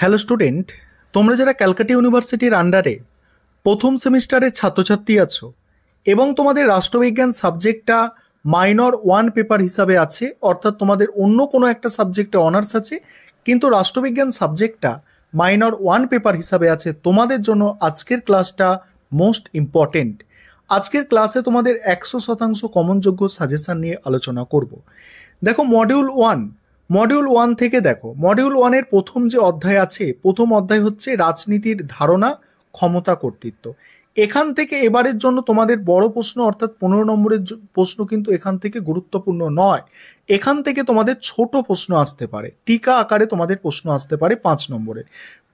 Hello student, তোমরা যারা ক্যালকাটা ইউনিভার্সিটির আন্ডারে প্রথম সেমিস্টারের ছাত্রছাত্রী আছো এবং তোমাদের রাষ্ট্রবিজ্ঞান সাবজেক্টটা মাইনর ওয়ান পেপার হিসাবে আছে, অর্থাৎ তোমাদের অন্য কোনো একটা সাবজেক্টে অনার্স আছে কিন্তু রাষ্ট্রবিজ্ঞান সাবজেক্টটা মাইনর ওয়ান পেপার হিসাবে আছে, তোমাদের জন্য আজকের ক্লাসটা মোস্ট ইম্পর্টেন্ট। আজকের ক্লাসে তোমাদের 100% কমনযোগ্য সাজেশন নিয়ে আলোচনা করব। দেখো মডিউল ওয়ান থেকে দেখো, মডিউল ওয়ানের প্রথম যে অধ্যায় আছে, প্রথম অধ্যায় হচ্ছে রাজনীতির ধারণা, ক্ষমতা, কর্তৃত্ব। এখান থেকে এবারের জন্য তোমাদের বড় প্রশ্ন অর্থাৎ 15 নম্বরের প্রশ্ন কিন্তু এখান থেকে গুরুত্বপূর্ণ নয়। এখান থেকে তোমাদের ছোট প্রশ্ন আসতে পারে, টিকা আকারে তোমাদের প্রশ্ন আসতে পারে 5 নম্বরের।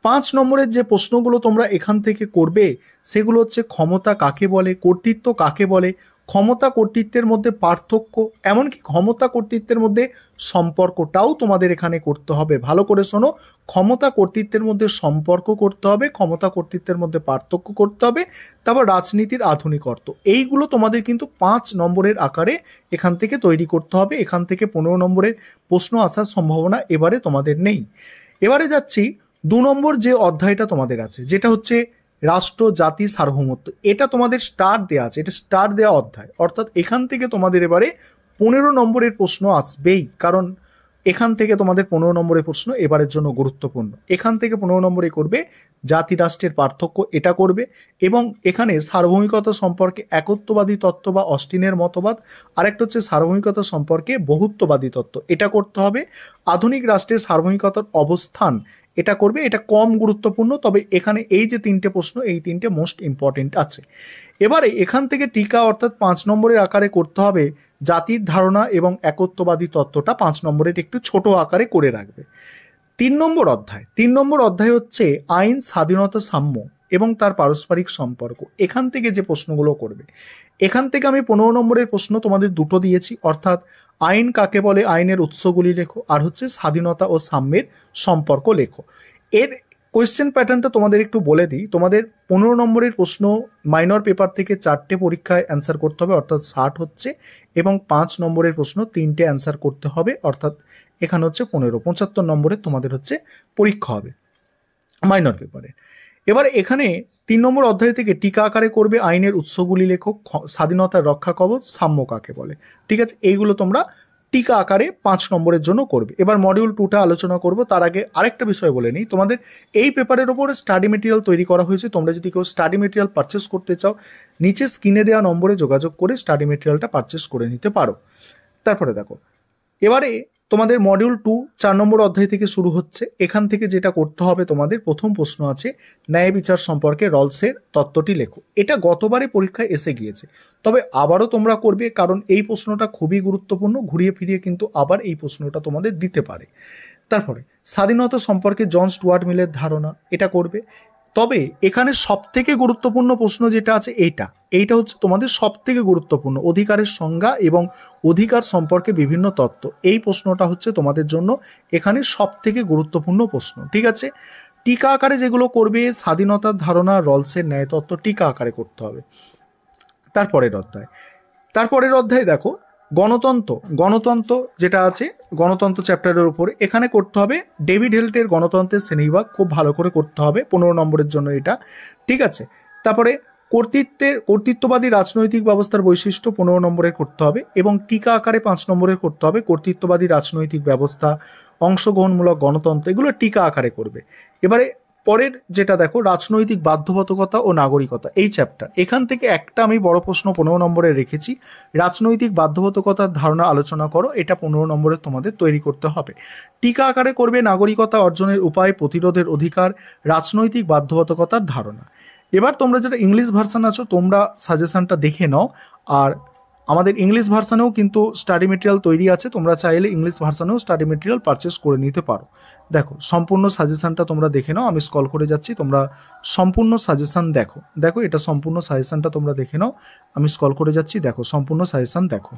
5 নম্বরের যে প্রশ্নগুলো তোমরা এখান থেকে করবে সেগুলো হচ্ছে ক্ষমতা কাকে বলে, কর্তৃত্ব কাকে বলে, ক্ষমতা কর্তৃত্বের মধ্যে পার্থক্য, এমনকি ক্ষমতা কর্তৃত্বের মধ্যে সম্পর্কটাও তোমাদের এখানে করতে হবে। ভালো করে শোনো, ক্ষমতা কর্তৃত্বের মধ্যে সম্পর্ক করতে হবে, ক্ষমতা কর্তৃত্বের মধ্যে পার্থক্য করতে হবে, তারপর রাজনীতির আধুনিক অর্থ। এইগুলো তোমাদের কিন্তু 5 নম্বরের আকারে এখান থেকে তৈরি করতে হবে। এখান থেকে 15 নম্বরের প্রশ্ন আসার সম্ভাবনা এবারে তোমাদের নেই। এবারে যাচ্ছি 2 নম্বর যে অধ্যায়টা তোমাদের আছে, যেটা হচ্ছে রাষ্ট্র জাতি সার্বভৌমত্ব। এটা তোমাদের স্টার দেওয়া আছে, এটা স্টার দেওয়া অধ্যায়, অর্থাৎ এখান থেকে তোমাদের এবারে 15 নম্বরের প্রশ্ন আসবেই, কারণ এখান থেকে তোমাদের 15 নম্বরের প্রশ্ন এবারের জন্য গুরুত্বপূর্ণ। এখান থেকে 15 নম্বরে করবে জাতি রাষ্ট্রের পার্থক্য, এটা করবে, এবং এখানে সার্বভৌমিকতা সম্পর্কে একত্ববাদী তত্ত্ব বা অস্টিনের মতবাদ, আরেকটা হচ্ছে সার্বভৌমিকতা সম্পর্কে বহুত্ববাদী তত্ত্ব, এটা করতে হবে। আধুনিক রাষ্ট্রের সার্বভৌমিকতার অবস্থান, এটা করবে। এটা কম গুরুত্বপূর্ণ, তবে এখানে এই যে 3টে প্রশ্ন, এই 3টে মোস্ট ইম্পর্টেন্ট আছে। এবারে এখান থেকে টিকা অর্থাৎ 5 নম্বরের আকারে করতে হবে জাতির ধারণা এবং একত্ববাদী তত্ত্বটা 5 নম্বরের একটু ছোট আকারে করে রাখবে। 3 নম্বর অধ্যায় হচ্ছে আইন, স্বাধীনতা, সাম্য এবং তার পারস্পরিক সম্পর্ক। এখান থেকে যে প্রশ্নগুলো করবে, এখান থেকে আমি 15 নম্বরের প্রশ্ন তোমাদের দুটো দিয়েছি, অর্থাৎ আইন কাকে বলে, আইনের উৎসগুলি লেখো, আর হচ্ছে স্বাধীনতা ও সাম্যের সম্পর্ক লেখো। এর কোয়েশ্চেন প্যাটার্নটা তোমাদের একটু বলে দিই। তোমাদের 15 নম্বরের প্রশ্ন মাইনর পেপার থেকে 4টে পরীক্ষায় অ্যান্সার করতে হবে, অর্থাৎ 60 হচ্ছে, এবং 5 নম্বরের প্রশ্ন 3টে অ্যান্সার করতে হবে, অর্থাৎ এখানে হচ্ছে 75 নম্বরের তোমাদের হচ্ছে পরীক্ষা হবে মাইনর পেপারে। এবার এখানে 3 নম্বর অধ্যায় থেকে টিকা আকারে করবে আইনের উৎসগুলি লেখো, স্বাধীনতার রক্ষা কবচ, সাম্য কাকে বলে। ঠিক আছে, এইগুলো তোমরা টিকা আকারে 5 নম্বরের জন্য করবে। এবার মডিউল 2টা আলোচনা করব, তার আগে আরেকটা বিষয় বলে নিই। তোমাদের এই পেপারের ওপর স্টাডি মেটেরিয়াল তৈরি করা হয়েছে। তোমরা যদি কেউ স্টাডি মেটেরিয়াল পারচেস করতে চাও, নিচে স্ক্রিনে দেওয়া নম্বরে যোগাযোগ করে স্টাডি মেটেরিয়ালটা পারচেস করে নিতে পারো। তারপরে দেখো, এবারে তোমাদের মডিউল 2 4 নম্বর অধ্যায় থেকে শুরু হচ্ছে। এখান থেকে যেটা করতে হবে, তোমাদের প্রথম প্রশ্ন আছে ন্যায় বিচার সম্পর্কে রলসের তত্ত্বটি লেখো। এটা গতবারে পরীক্ষায় এসে গিয়েছে, তবে আবারও তোমরা করবে, কারণ এই প্রশ্নটা খুবই গুরুত্বপূর্ণ। ঘুরিয়ে ফিরিয়ে কিন্তু আবার এই প্রশ্নটা তোমাদের দিতে পারে। তারপরে স্বাধীনতা সম্পর্কে জন স্টুয়ার্ট মিলের ধারণা, এটা করবে। তবে এখানে সবথেকে গুরুত্বপূর্ণ প্রশ্ন যেটা আছে, এইটা হচ্ছে তোমাদের সবথেকে গুরুত্বপূর্ণ, অধিকারের সংজ্ঞা এবং অধিকার সম্পর্কে বিভিন্ন তত্ত্ব। এই প্রশ্নটা হচ্ছে তোমাদের জন্য এখানে সবথেকে গুরুত্বপূর্ণ প্রশ্ন। ঠিক আছে, টিকা আকারে যেগুলো করবে, স্বাধীনতার ধারণা, রলসের ন্যায় তত্ত্ব টিকা আকারে করতে হবে। তারপরের অধ্যায় দেখো গণতন্ত্র যেটা আছে, গণতন্ত্র চ্যাপ্টারের উপরে এখানে করতে হবে ডেভিড হেল্টের গণতন্ত্রের শ্রেণীবিভাগ, খুব ভালো করে করতে হবে 15 নম্বরের জন্য এটা। ঠিক আছে, তারপরে কর্তৃত্ববাদী রাজনৈতিক ব্যবস্থার বৈশিষ্ট্য 15 নম্বরে করতে হবে, এবং টিকা আকারে 5 নম্বরে করতে হবে কর্তৃত্ববাদী রাজনৈতিক ব্যবস্থা, অংশগ্রহণমূলক গণতন্ত্র, এগুলো টিকা আকারে করবে। এবারে পরের যেটা দেখো, রাজনৈতিক বাধ্যবাধকতা ও নাগরিকতা, এই চ্যাপ্টার। এখান থেকে একটা আমি বড় প্রশ্ন 15 নম্বরে রেখেছি, রাজনৈতিক বাধ্যবাধকতার ধারণা আলোচনা করো। এটা 15 নম্বরে তোমাদের তৈরি করতে হবে। টিকা আকারে করবে নাগরিকতা অর্জনের উপায়, প্রতিরোধের অধিকার, রাজনৈতিক বাধ্যবাধকতার ধারণা। এবার তোমরা যারা ইংলিশ ভার্সান আছো, তোমরা সাজেশনটা দেখে নাও। আর আমাদের ইংলিশ ভার্সানেও কিন্তু স্টাডি মেটেরিয়াল তৈরি আছে, তোমরা চাইলে ইংলিশ ভার্সানেও স্টাডি মেটেরিয়াল পারচেস করে নিতে পারো। দেখো সম্পূর্ণ সাজেশনটা তোমরা দেখে নাও, আমি স্ক্রল করে যাচ্ছি, তোমরা সম্পূর্ণ সাজেশন দেখো। এটা সম্পূর্ণ সাজেশনটা তোমরা দেখে নাও, আমি স্ক্রল করে যাচ্ছি, দেখো সম্পূর্ণ সাজেশন দেখো।